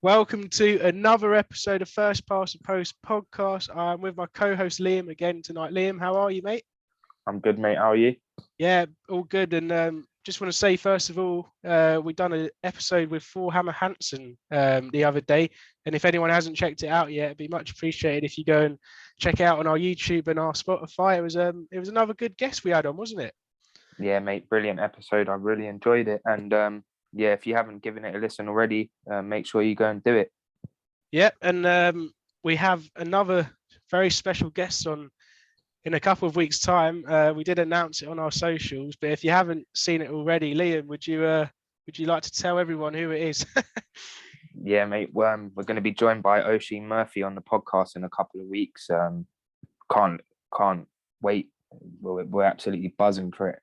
Welcome to another episode of First Past the Post podcast. I'm with my co-host Liam again tonight. Liam, how are you, mate? I'm good, mate. How are you? Yeah, all good. And just want to say, first of all, we done an episode with Hammer Hansen the other day. And if anyone hasn't checked it out yet, it'd be much appreciated if you go and check it out on our YouTube and our Spotify. It was another good guest we had on, wasn't it? Yeah, mate. Brilliant episode. I really enjoyed it. And yeah, if you haven't given it a listen already, make sure you go and do it. Yeah, and we have another very special guest on in a couple of weeks' time. We did announce it on our socials, but if you haven't seen it already, Liam, would you like to tell everyone who it is? Yeah, mate. We're going to be joined by Oisin Murphy on the podcast in a couple of weeks. Can't wait. We're absolutely buzzing for it.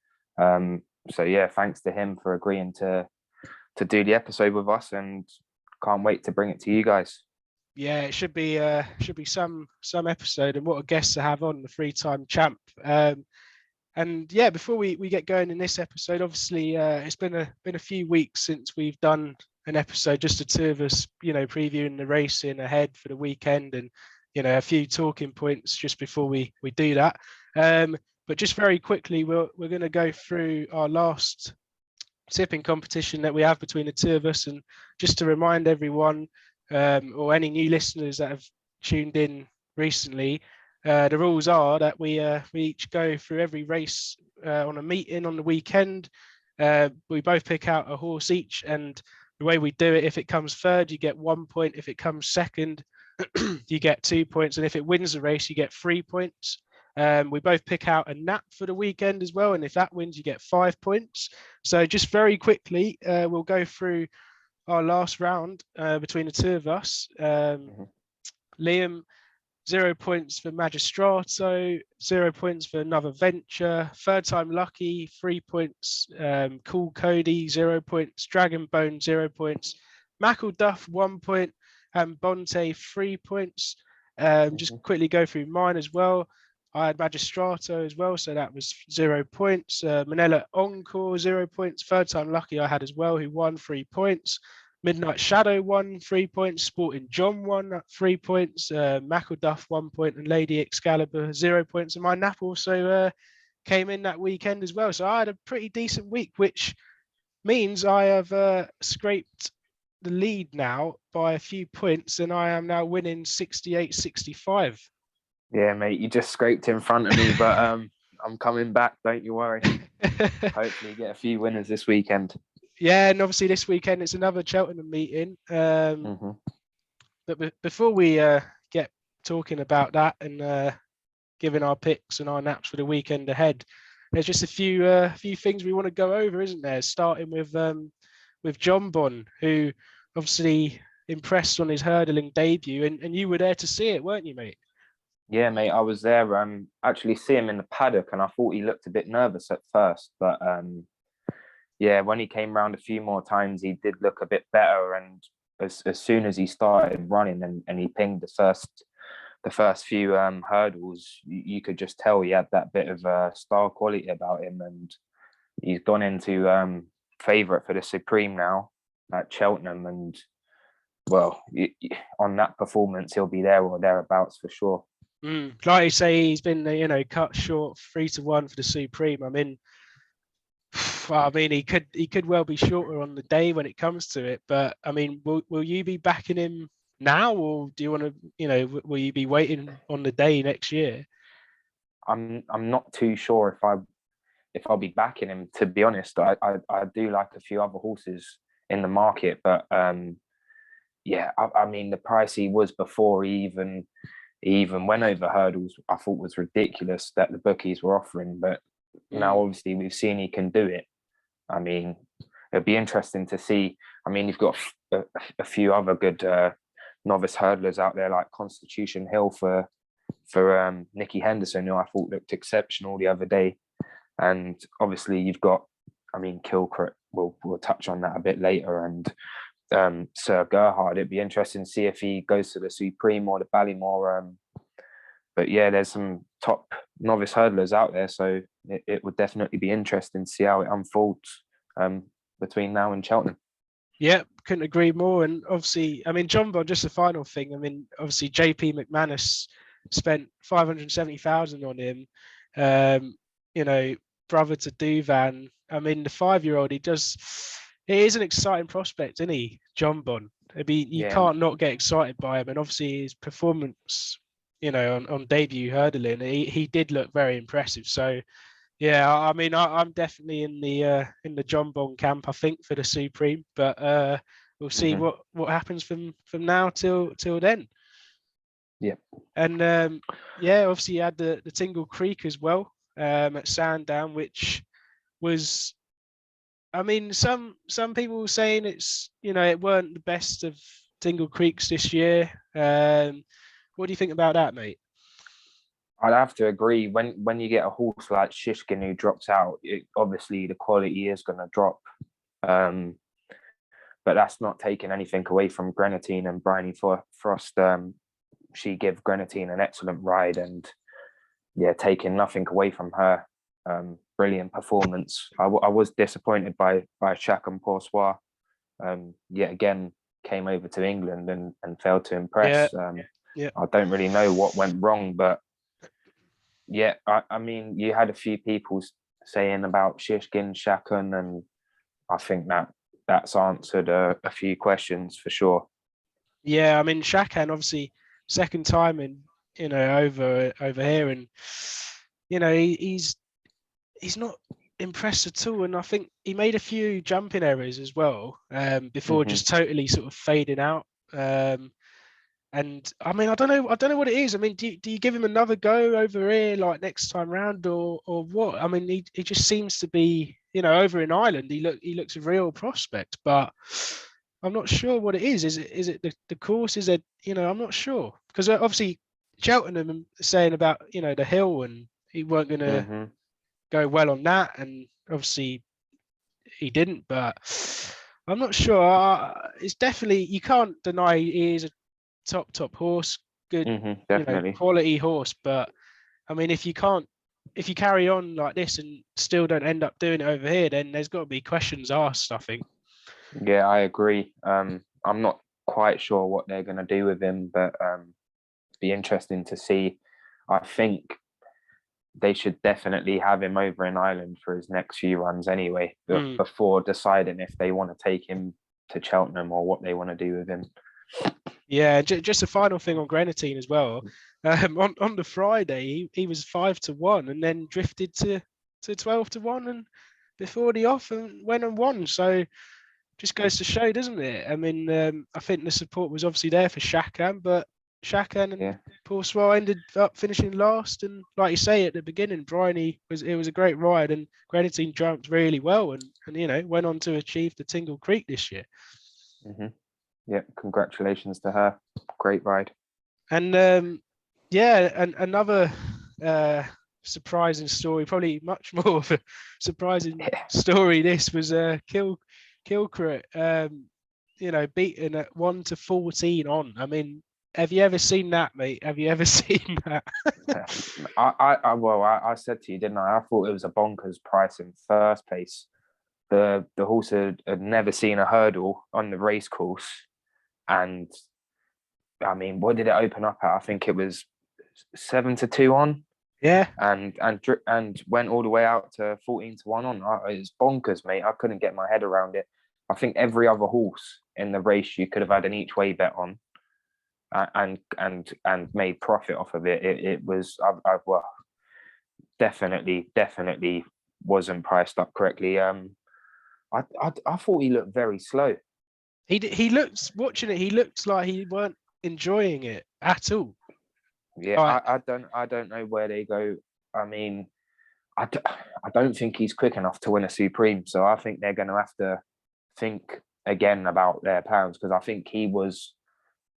So yeah, thanks to him for agreeing to do the episode with us, and can't wait to bring it to you guys. Yeah, it should be some episode, and what a guest to have on, the three-time champ. And yeah, before we get going in this episode, obviously it's been a few weeks since we've done an episode, just the two of us, previewing the racing ahead for the weekend, and a few talking points just before we do that. But just very quickly, we're going to go through our last tipping competition that we have between the two of us, and just to remind everyone, or any new listeners that have tuned in recently, the rules are that we each go through every race on a meeting on the weekend. We both pick out a horse each, and the way we do it, if it comes third, you get 1 point. If it comes second, you get 2 points, and if it wins the race, you get 3 points. We both pick out a nap for the weekend as well, and if that wins, you get 5 points. So just very quickly, we'll go through our last round between the two of us. Liam, 0 points for Magistrato, 0 points for Another Venture, Third Time Lucky, 3 points. Cool Cody, 0 points. Dragon Bone, 0 points. Mackleduff, 1 point. And Bonte, 3 points. Just quickly go through mine as well. I had Magistrato as well, so that was 0 points. Manila Encore, 0 points. Third Time Lucky I had as well, who won 3 points. Midnight Shadow won 3 points. Sporting John won 3 points. Mackleduff 1 point, and Lady Excalibur 0 points. And my nap also came in that weekend as well. So I had a pretty decent week, which means I have scraped the lead now by a few points, and I am now winning 68-65. Yeah, mate, you just scraped in front of me, but I'm coming back. Don't you worry. Hopefully, get a few winners this weekend. Yeah, and obviously this weekend it's another Cheltenham meeting. But before we get talking about that and giving our picks and our naps for the weekend ahead, there's just a few things we want to go over, isn't there? Starting with Jonbon, who obviously impressed on his hurdling debut, and you were there to see it, weren't you, mate? Yeah, mate, I was there. Actually see him in the paddock, and I thought he looked a bit nervous at first, but yeah, when he came round a few more times, he did look a bit better. And as soon as he started running and he pinged the first few hurdles, you could just tell he had that bit of star quality about him, and he's gone into favourite for the Supreme now at Cheltenham, and well, on that performance, he'll be there or thereabouts for sure. Like you say, he's been cut short 3-1 for the Supreme. I mean, he could well be shorter on the day when it comes to it. But I mean, will you be backing him now, or do you want to, will you be waiting on the day next year? I'm not too sure if I'll be backing him, to be honest. I do like a few other horses in the market, but yeah, I mean, the price he was before he even went over hurdles, I thought was ridiculous that the bookies were offering. But now obviously we've seen he can do it. I mean, it'd be interesting to see. I mean, you've got a few other good novice hurdlers out there, like Constitution Hill for Nicky Henderson, who I thought looked exceptional the other day. And obviously you've got, I mean, Kilcruit, we'll touch on that a bit later, and Sir Gerhard. It'd be interesting to see if he goes to the Supreme or the Ballymore. But yeah, there's some top novice hurdlers out there, so it would definitely be interesting to see how it unfolds between now and Cheltenham. Yeah, couldn't agree more. And obviously, I mean, Jonbon, just the final thing. I mean, obviously, JP McManus spent 570,000 on him. You know, brother to Duvan. I mean, the 5-year-old, he does. It is an exciting prospect, isn't he, Jonbon? I mean, you can't not get excited by him, and obviously his performance, you know, on debut hurdling, he did look very impressive. So, yeah, I mean, I'm definitely in the Jonbon camp, I think, for the Supreme, but we'll see what happens from now till then. Yeah. And yeah, obviously you had the Tingle Creek as well at Sandown, which was, I mean, some people were saying it's, you know, it weren't the best of Tingle Creeks this year. What do you think about that, mate? I'd have to agree. When you get a horse like Shishkin who drops out, obviously the quality is going to drop. But that's not taking anything away from Grenadine and Bryony Frost. She gave Grenadine an excellent ride, and yeah, taking nothing away from her. Brilliant performance. I was disappointed by Chacun Pour Soi. Yet again, came over to England and failed to impress. I don't really know what went wrong, but yeah, I mean, you had a few people saying about Shishkin, Chacun, and I think that's answered a few questions for sure. Yeah, I mean, Chacun obviously second time in, you know, over here, and you know, he's not impressed at all. And I think he made a few jumping errors as well before just totally sort of fading out. And I mean, I don't know what it is. I mean, do you give him another go over here, like next time round, or what? I mean, he just seems to be, you know, over in Ireland. He looks a real prospect, but I'm not sure what it is. Is it the course? Is it, you know, I'm not sure, because obviously Cheltenham saying about, you know, the hill, and he weren't going to go well on that, and obviously he didn't. But I'm not sure. It's definitely, you can't deny he is a top horse, good, definitely, you know, quality horse. But I mean, if you carry on like this and still don't end up doing it over here, then there's got to be questions asked, I think. Yeah, I agree. I'm not quite sure what they're going to do with him, but be interesting to see. I think they should definitely have him over in Ireland for his next few runs anyway, before deciding if they want to take him to Cheltenham or what they want to do with him. Yeah, just a final thing on Grenadine as well. On the Friday, he was 5-1 and then drifted to 12-1, and before the off and went and won. So just goes to show, doesn't it? I mean, I think the support was obviously there for Chacun, but Chacun and Pour Soi ended up finishing last. And like you say at the beginning, Bryony was a great ride, and Grenadine jumped really well, and you know, went on to achieve the Tingle Creek this year. Yeah, congratulations to her. Great ride. And yeah, and another surprising story, probably much more of a surprising story. This was Kilcruit, you know, beaten at 1-14 on. I mean, have you ever seen that, mate? Have you ever seen that? I said to you, didn't I? I thought it was a bonkers price in first place. The horse had never seen a hurdle on the race course, and I mean, what did it open up at? I think it was 7-2 on. Yeah, and went all the way out to 14-1 on. It was bonkers, mate. I couldn't get my head around it. I think every other horse in the race you could have had an each way bet on, and made profit off of it. It was well, definitely wasn't priced up correctly. I thought he looked very slow. He looks, watching it, he looks like he weren't enjoying it at all. Yeah, right. I don't know where they go. I mean, I don't think he's quick enough to win a Supreme. So I think they're going to have to think again about their plans, because I think he was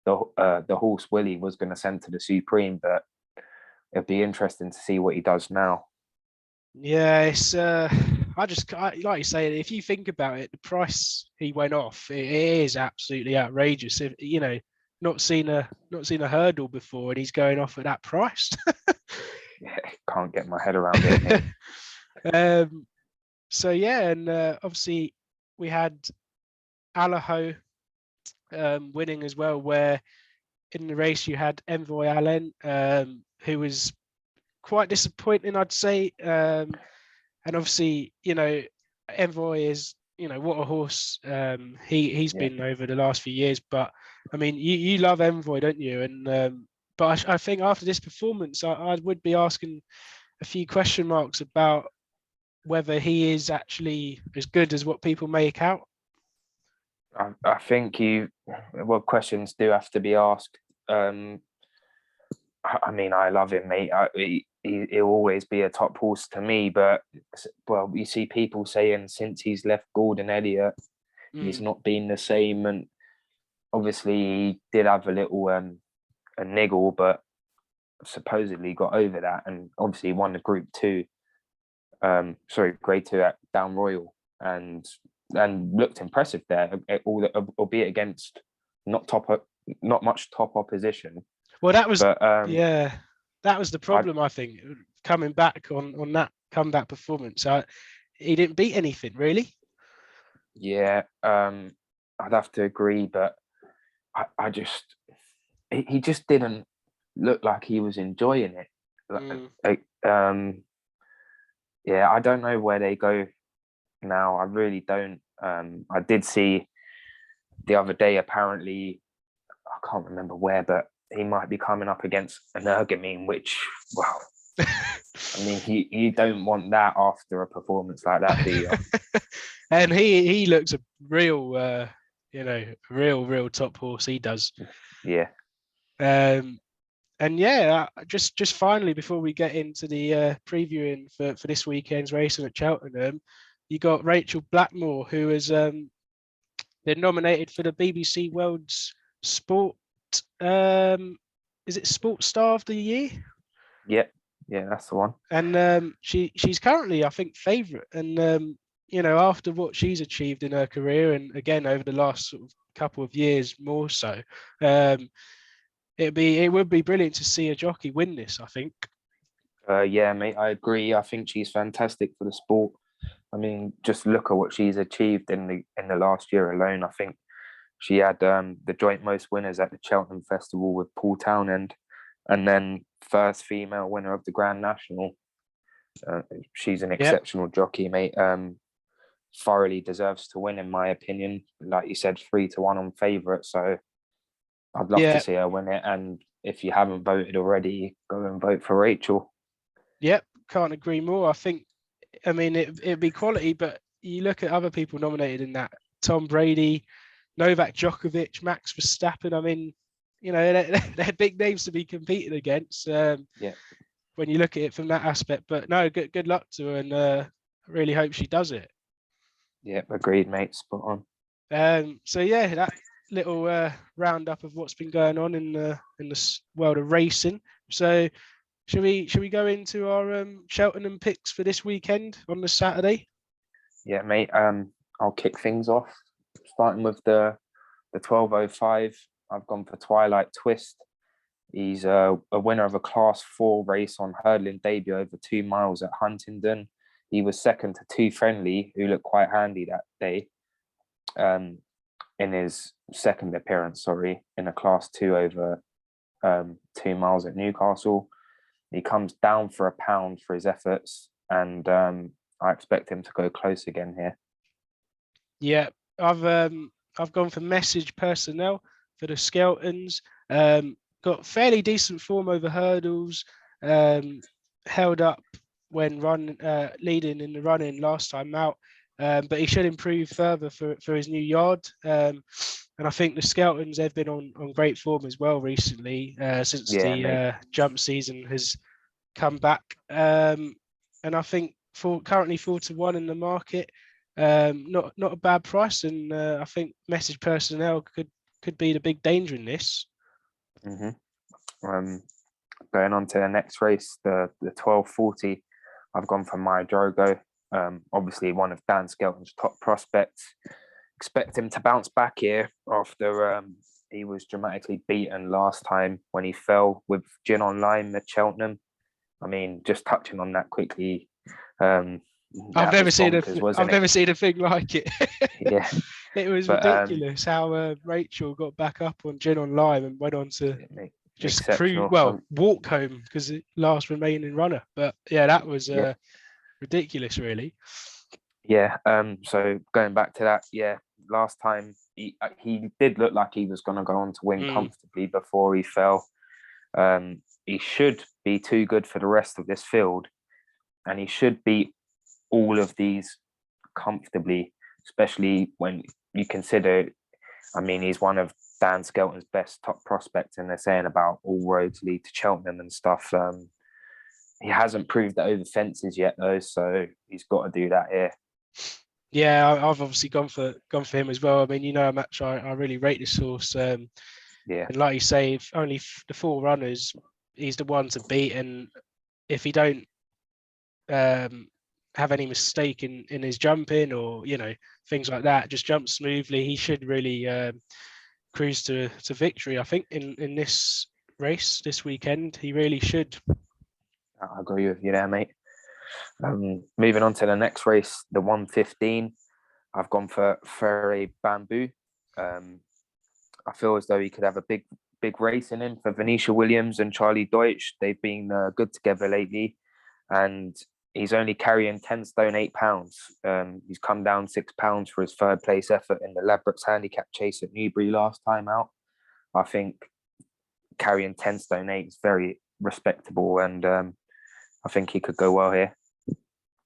the horse Willie was going to send to the Supreme, but it'd be interesting to see what he does now. Yeah, it's like you say, if you think about it, the price he went off, it is absolutely outrageous. If, you know, not seen a hurdle before, and he's going off at that price. Yeah, can't get my head around it. So yeah, and obviously we had Allaho winning as well, where in the race you had Envoi Allen, who was quite disappointing, I'd say. And obviously, Envoi is, what a horse he's been over the last few years. But I mean, you love Envoi, don't you? And but I think after this performance, I would be asking a few question marks about whether he is actually as good as what people make out. I think questions do have to be asked. I mean, I love him, mate. He'll always be a top horse to me. But you see people saying since he's left Gordon Elliott, he's not been the same. And obviously, he did have a little a niggle, but supposedly got over that, and obviously won the Grade 2 at Down Royal, and looked impressive there, albeit against not much top opposition. Well, that was that was the problem. I think coming back on that comeback performance, he didn't beat anything really. Yeah, I'd have to agree, but he just didn't look like he was enjoying it. I don't know where they go now. I really don't. I did see the other day, apparently, I can't remember where, but he might be coming up against an Ergamine, which, wow. I mean, you don't want that after a performance like that, do you? And he looks a real, real top horse. He does. Yeah. And yeah, just finally, before we get into the previewing for this weekend's racing at Cheltenham, you got Rachael Blackmore, who has been nominated for the BBC World's Sport. Is it Sports Star of the Year? Yeah, that's the one. And she's currently, I think, favourite. And after what she's achieved in her career, and again over the last sort of couple of years more so, it would be brilliant to see a jockey win this, I think. Yeah, mate, I agree. I think she's fantastic for the sport. I mean, just look at what she's achieved in the last year alone. I think she had the joint most winners at the Cheltenham Festival with Paul Townend, and then first female winner of the Grand National. She's an exceptional jockey, mate. Thoroughly deserves to win, in my opinion. Like you said, 3-1 on favourite. So I'd love to see her win it. And if you haven't voted already, go and vote for Rachael. Yep, can't agree more. I mean, it'd be quality, but you look at other people nominated in that: Tom Brady, Novak Djokovic, Max Verstappen. I mean, they're big names to be competing against. When you look at it from that aspect. But no, good luck to her, and I really hope she does it. Yeah, agreed, mate. Spot on. So yeah, that little roundup of what's been going on in the world of racing. So should we go into our Cheltenham picks for this weekend on the Saturday? Yeah, mate. I'll kick things off, starting with the 12:05. I've gone for Twilight Twist. He's a winner of a Class 4 race on hurdling debut over 2 miles at Huntingdon. He was second to Too Friendly, who looked quite handy that day. In his second appearance, in a Class 2 over 2 miles at Newcastle. He comes down for £1 for his efforts, and I expect him to go close again here. Yeah, I've gone for Message Personnel for the Skeltons. Got fairly decent form over hurdles. Held up when leading in the run-in last time out. But he should improve further for his new yard. And I think the Skeltons, they've been on great form as well recently since the jump season has come back. And I think currently 4-1 in the market, not a bad price. And I think Message Personnel could be the big danger in this. Mm-hmm. Going on to the next race, the 12:40. I've gone for My Drogo. Obviously one of Dan Skelton's top prospects. Expect him to bounce back here after he was dramatically beaten last time when he fell with Gin on Lime at Cheltenham. I mean, just touching on that quickly. I've never seen a thing like it. Yeah, It was But ridiculous how Rachael got back up on Gin on Lime and went on to just exceptional. walk home because the last remaining runner. But yeah, that was ridiculous, really. Yeah. So going back to that, yeah, last time he did look like he was going to go on to win comfortably before he fell. He should be too good for the rest of this field, and he should beat all of these comfortably, especially when you consider, I mean, he's one of Dan Skelton's best top prospects, and they're saying about all roads lead to Cheltenham and stuff. He hasn't proved it over fences yet, though, so he's got to do that here. Yeah, I've obviously gone for him as well. I mean, you know how much I really rate this horse. Yeah, and like you say, if only the 4 runners, he's the one to beat. And if he don't have any mistake in his jumping or things like that, just jump smoothly, he should really cruise to victory. I think in this race this weekend, he really should. I agree with you there, mate. Moving on to the next race, the 115. I've gone for Ferre Bamboo. I feel as though he could have a big race in him for Venetia Williams and Charlie Deutsch. They've been good together lately, and he's only carrying 10 stone 8 pounds. He's come down 6 pounds for his 3rd place effort in the Ladbrokes handicap chase at Newbury last time out. I think carrying 10 stone 8 is very respectable, and I think he could go well here.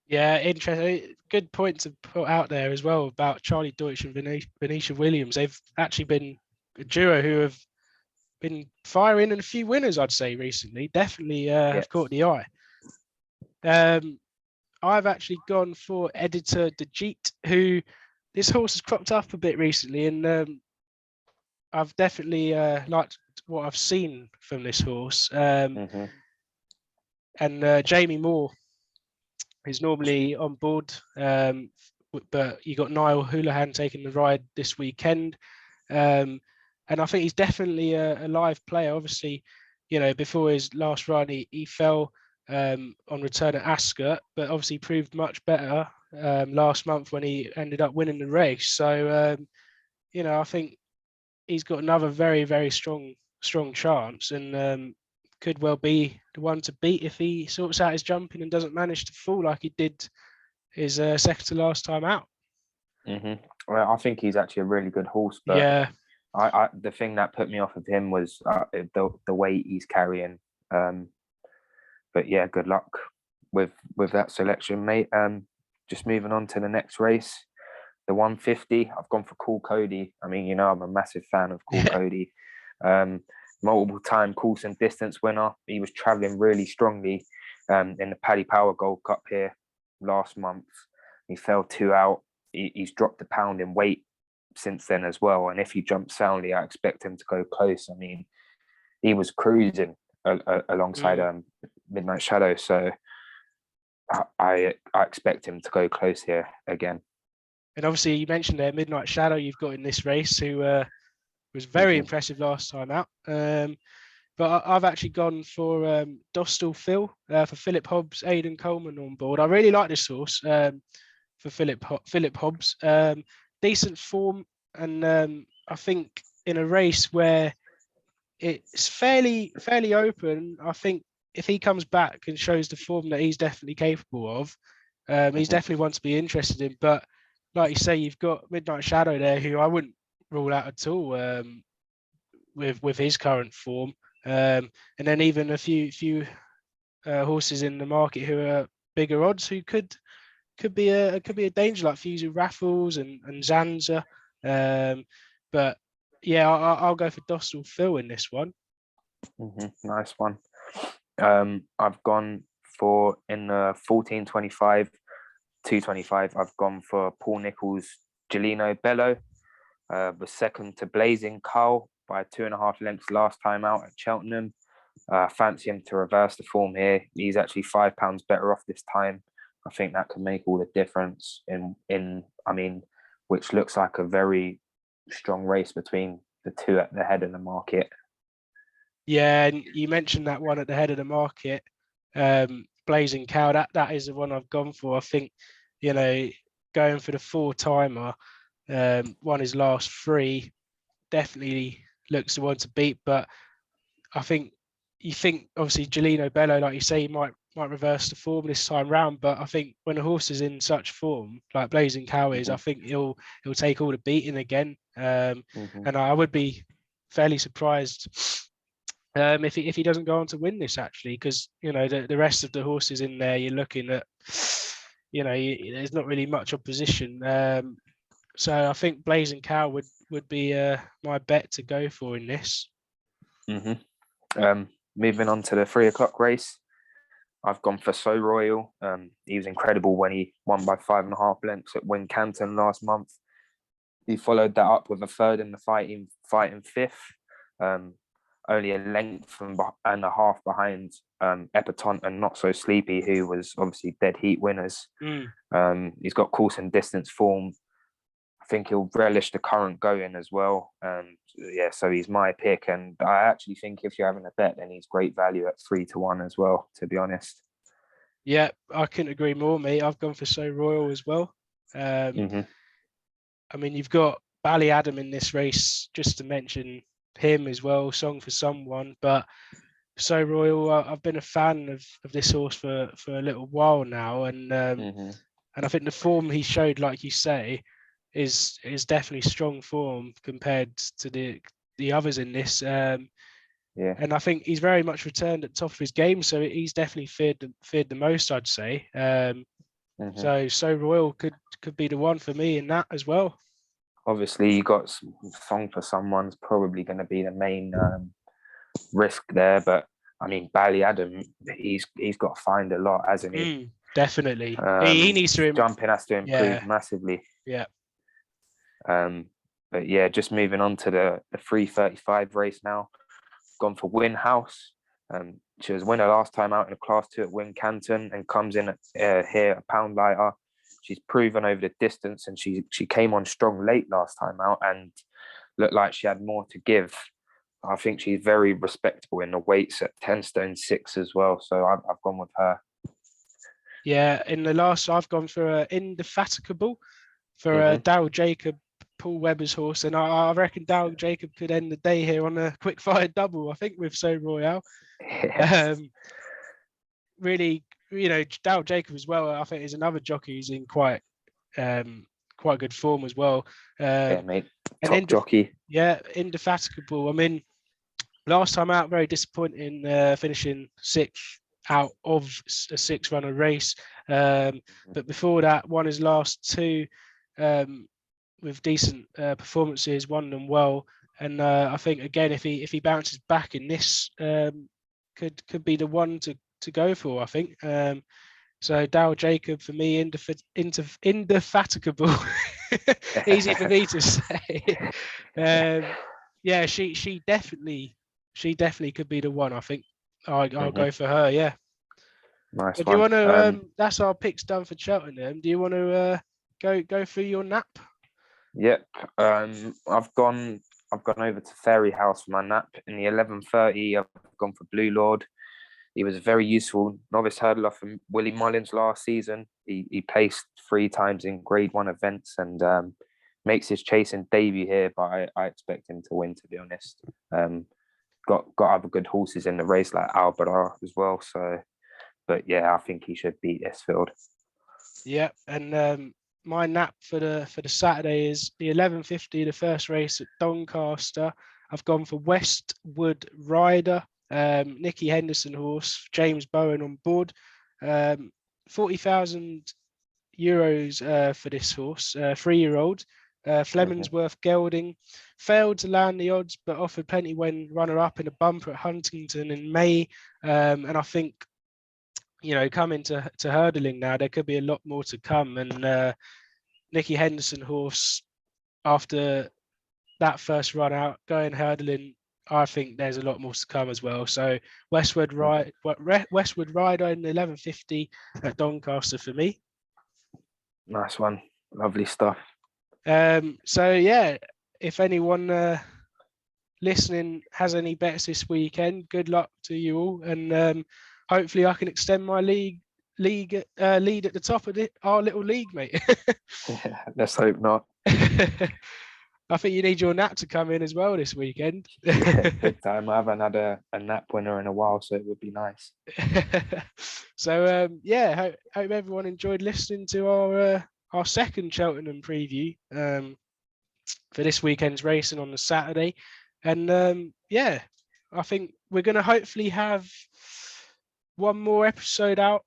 Yeah, interesting. Good point to put out there as well about Charlie Deutsch and Venetia Williams. They've actually been a duo who have been firing in a few winners, I'd say, recently. Definitely have caught the eye. I've actually gone for Editor Dejit, who this horse has cropped up a bit recently, and I've definitely liked what I've seen from this horse. And Jamie Moore is normally on board, but you got Niall Houlihan taking the ride this weekend. And I think he's definitely a live player. Obviously, before his last run, he fell on return at Ascot, but obviously proved much better last month when he ended up winning the race. So, I think he's got another very, very strong chance, and could well be the one to beat if he sorts out his jumping and doesn't manage to fall like he did his second to last time out. Well, I think he's actually a really good horse, but yeah, I the thing that put me off of him was the weight he's carrying. But yeah, good luck with that selection, mate. Just moving on to the next race, the 150. I've gone for Cool Cody. I mean, I'm a massive fan of Cool Cody. Multiple time course and distance winner. He was traveling really strongly in the Paddy Power Gold Cup here last month. He fell 2 out. He's dropped a pound in weight since then as well. And if he jumps soundly, I expect him to go close. I mean, he was cruising alongside Midnight Shadow. So I expect him to go close here again. And obviously, you mentioned there Midnight Shadow you've got in this race, who was very impressive last time out. But I've actually gone for Dostal Phil for Philip Hobbs, Aidan Coleman on board. I really like this horse for Philip Hobbs. Decent form, and I think in a race where it's fairly open, I think if he comes back and shows the form that he's definitely capable of, he's definitely one to be interested in. But like you say, you've got Midnight Shadow there, who I wouldn't rule out at all with his current form. And then even a few horses in the market who are bigger odds who could be a danger, like Fusil Raffles and Zanza. But yeah, I'll go for Dostal Phil in this one. Nice one. I've gone for in the 1425, 225. I've gone for Paul Nicholls, Gelino Bello. Was second to Blazing Carl by 2.5 lengths last time out at Cheltenham. Fancy him to reverse the form here. He's actually £5 better off this time. I think that could make all the difference in which looks like a very strong race between the two at the head of the market. Yeah, and you mentioned that one at the head of the market, Blazing Cow. That is the one I've gone for. I think, going for the 4-timer, won his last 3. Definitely looks the one to beat. But I think obviously Gelino Bello, like you say, he might reverse the form this time round. But I think when a horse is in such form, like Blazing Cow is, I think he'll take all the beating again. And I would be fairly surprised if he doesn't go on to win this, actually, because the rest of the horses in there, you're looking at, there's not really much opposition. So I think Blazing Cow would be my bet to go for in this. Moving on to the 3:00 race, I've gone for So Royal. He was incredible when he won by 5.5 lengths at Wincanton last month. He followed that up with a third in the fighting 5th, only a length and a half behind Epatante and Not So Sleepy, who was obviously dead heat winners. He's got course and distance form. I think he'll relish the current going as well. So he's my pick. And I actually think if you're having a bet, then he's great value at 3-1 as well, to be honest. Yeah, I couldn't agree more, mate. I've gone for So Royal as well. I mean, you've got Ballyadam in this race, just to mention him as well, Song for Someone. But So Royal, I've been a fan of this horse for a little while now. And I think the form he showed, like you say, is definitely strong form compared to the others in this. And I think he's very much returned at the top of his game, so he's definitely feared the most, I'd say. So Royal could be the one for me in that as well. Obviously, you got Song for Someone's probably going to be the main risk there, but I mean Ballyadam, he's got to find a lot, hasn't he? Definitely, he needs to jumping has to improve massively. Yeah. But yeah, just moving on to the 3:35 race now. Gone for Winhouse. She was winner last time out in a Class 2 at Wincanton and comes in here a pound lighter. She's proven over the distance, and she came on strong late last time out and looked like she had more to give. I think she's very respectable in the weights at 10 stone 6 as well. So I've gone with her. Yeah, in the last, I've gone for Indefatigable for Darryl Jacob, Paul Webber's horse, and I reckon Darryl Jacob could end the day here on a quick fire double, I think, with So Royal. Yes. Really, Darryl Jacob as well, I think, is another jockey who's in quite good form as well. Yeah, mate. Top jockey. Yeah, Indefatigable. I mean, last time out, very disappointing, finishing 6th out of a 6-runner race. But before that, won his last 2 with decent performances, won them well. And I think, again, if he bounces back in this, could be the one to go for, I think. So Darryl Jacob for me, Indefatigable. Easy for me to say. Yeah, she definitely could be the one, I think. I'll go for her, yeah. Nice. Do you want to? That's our picks done for Cheltenham. Do you want to go through your nap? Yep. I've gone over to Fairy House for my nap in the 11:30. I've gone for Blue Lord. He was a very useful novice hurdler from Willie Mullins last season. He placed 3 times in Grade 1 events and makes his chasing debut here, but I expect him to win, to be honest. Got other good horses in the race like Albert as well. So, but yeah, I think he should beat Esfield. Yeah, and my nap for the Saturday is the 11:50, the first race at Doncaster. I've gone for Westwood Rider. Nicky Henderson horse, James Bowen on board. 40,000 euros for this horse, 3-year-old. Flemingsworth Gelding failed to land the odds, but offered plenty when runner-up in a bumper at Huntington in May. And I think, coming to hurdling now, there could be a lot more to come. And Nicky Henderson horse, after that first run out, going hurdling, I think there's a lot more to come as well. So Westwood Rider in 11:50 at Doncaster for me. Nice one. Lovely stuff. So yeah, if anyone listening has any bets this weekend, good luck to you all, and hopefully I can extend my lead lead at the top of our little league, mate. Yeah, let's hope not. I think you need your nap to come in as well this weekend. Yeah, big time. I haven't had a nap winner in a while, so it would be nice. So yeah, hope everyone enjoyed listening to our second Cheltenham preview for this weekend's racing on the Saturday. And yeah, I think we're going to hopefully have one more episode out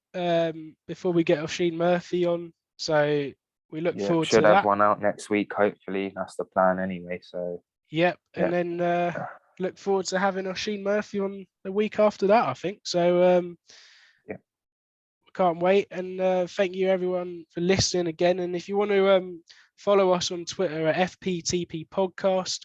before we get Oisin Murphy on. So we look forward should to have that. one out next week, hopefully. That's the plan anyway. So Yep, and then look forward to having Oisin Murphy on the week after that, I think. So can't wait. And thank you everyone for listening again. And if you want to follow us on Twitter at FPTP Podcast,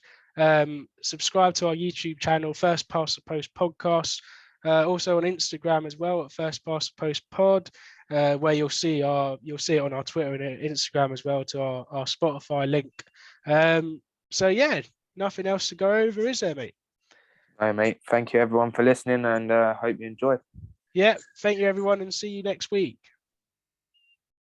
subscribe to our YouTube channel, First Past the Post Podcast. Also on Instagram as well at First Past the Post Pod, where you'll see it on our Twitter and Instagram as well to our Spotify link. So yeah, nothing else to go over, is there, mate? No, mate. Thank you everyone for listening, and hope you enjoyed. Yeah, thank you everyone, and see you next week.